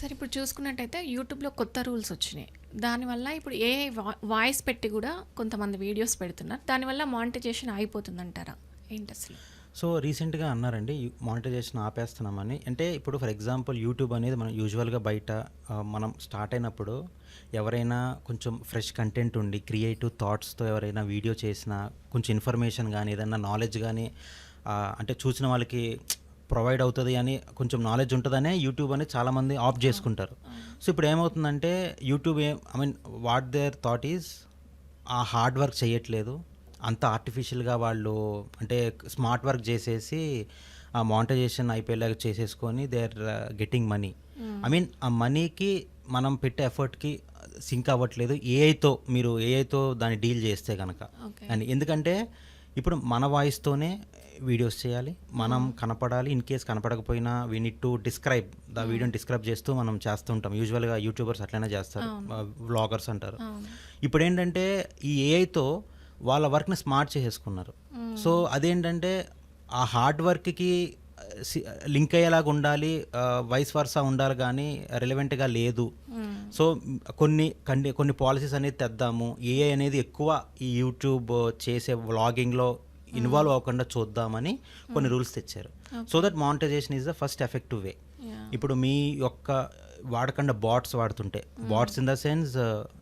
సరే ఇప్పుడు చూసుకున్నట్టయితే యూట్యూబ్‌లో కొత్త రూల్స్ వచ్చినాయి. దానివల్ల ఇప్పుడు ఏఐ వాయిస్ పెట్టి గూడా కొంతమంది వీడియోస్ పెడుతున్నారు. దానివల్ల మానిటైజేషన్ ఆగిపోతుందంటారా? ఏంటసలు? సో రీసెంట్‌గా అన్నారండి మానిటైజేషన్ ఆపేస్తున్నామని. అంటే ఇప్పుడు ఫర్ ఎగ్జాంపుల్ యూట్యూబ్ అనేది మనం యూజువల్‌గా బయట మనం స్టార్ట్ అయినప్పుడు ఎవరైనా కొంచెం ఫ్రెష్ కంటెంట్ ఉండి క్రియేటివ్ థాట్స్‌తో ఎవరైనా వీడియో చేసినా కొంచెం ఇన్ఫర్మేషన్ గానీ, ఏదన్నా నాలెడ్జ్ గానీ అంటే చూసిన వాళ్ళకి ప్రొవైడ్ అవుతది అని కొంచెం నాలెడ్జ్ ఉంటదనే యూట్యూబ్ అనేది చాలామంది ఆప్ట్ అవును. చేసుకుంటారు. అవును. సో ఇప్పుడు ఏమవుతుందంటే YouTube I mean what their thought is a hard work చేయట్లేదు. అంత ఆర్టిఫిషియల్‌గా వాళ్ళు అంటే స్మార్ట్ వర్క్ చేసేసి ఆ మానిటైజేషన్ అయిపోయేలాగా చేసేసుకొని దే ఆర్ గెట్టింగ్ మనీ. హ్మ్. ఐ మీన్ ఆ మనీకి మనం పెట్టే ఎఫర్ట్‌కి సింక్ అవ్వట్లేదు. మీరు ఏఐతో దాన్ని డీల్ చేస్తే గనక. ఓకే. అని ఎందుకంటే ఇప్పుడు మన వాయిస్‌తోనే వీడియోస్ చేయాలి. మనం హ్మ్. కనపడాలి. ఇన్ కేస్ కనపడకపోయినా we need to describe hmm. వీడియోని డిస్క్రైబ్ చేస్తూ మనం చేస్తూ ఉంటాం. యూజువల్‌గా యూట్యూబర్స్ అట్లనే చేస్తారు. అవును. వ్లాగర్స్ అంటారు. అవును. ఇప్పుడేంటంటే ఈ ఏఐతో వాళ్ళ వర్క్‌ని స్మార్ట్ చేసేసుకున్నారు. సో హ్మ్. అదేంటంటే ఆ హార్డ్ వర్క్‌కి సి లింక్ అయ్యేలాగా ఉండాలి. వైస్ వర్సా ఉండాలి గానీ రిలవెంట్‌గా లేదు. హ్మ్. సో కొన్ని పాలిసీస్ అనేది తెద్దాము. ఏఐ అనేది ఎక్కువ ఈ యూట్యూబ్ చేసే వ్లాగింగ్‌లో హ్మ్. ఇన్వాల్వ్ అవ్వకుండా చూద్దామని కొన్ని హ్మ్. రూల్స్ తెచ్చారు. So okay. That monetization is the first effective way. Yeah! ఇప్పుడు మీ యొక్క వాడకుండా బాట్స్ వాడుతుంటే hmm. Bots in the sense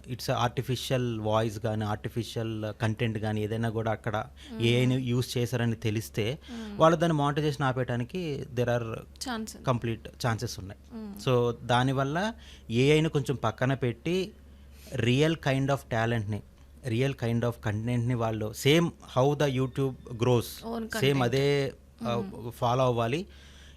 it's artificial voice కానీ ఆర్టిఫిషియల్ కంటెంట్ కానీ ఏదైనా కూడా అక్కడ హ్మ్. ఏఐని యూస్ చేశారని తెలిస్తే హ్మ్. వాళ్ళు దాన్ని మానిటైజేషన్ ఆపేయడానికి దెర్ ఆర్ ఛాన్స్ ఉంది. కంప్లీట్ ఛాన్సెస్ ఉన్నాయి. హ్మ్. సో దానివల్ల ఏఐని కొంచెం పక్కన పెట్టి రియల్ కైండ్ ఆఫ్ టాలెంట్ని రియల్ కైండ్ ఆఫ్ కంటెంట్ని వాళ్ళు same how the YouTube gross own same content. అదే హ్మ్. ఫాలో అవ్వాలి.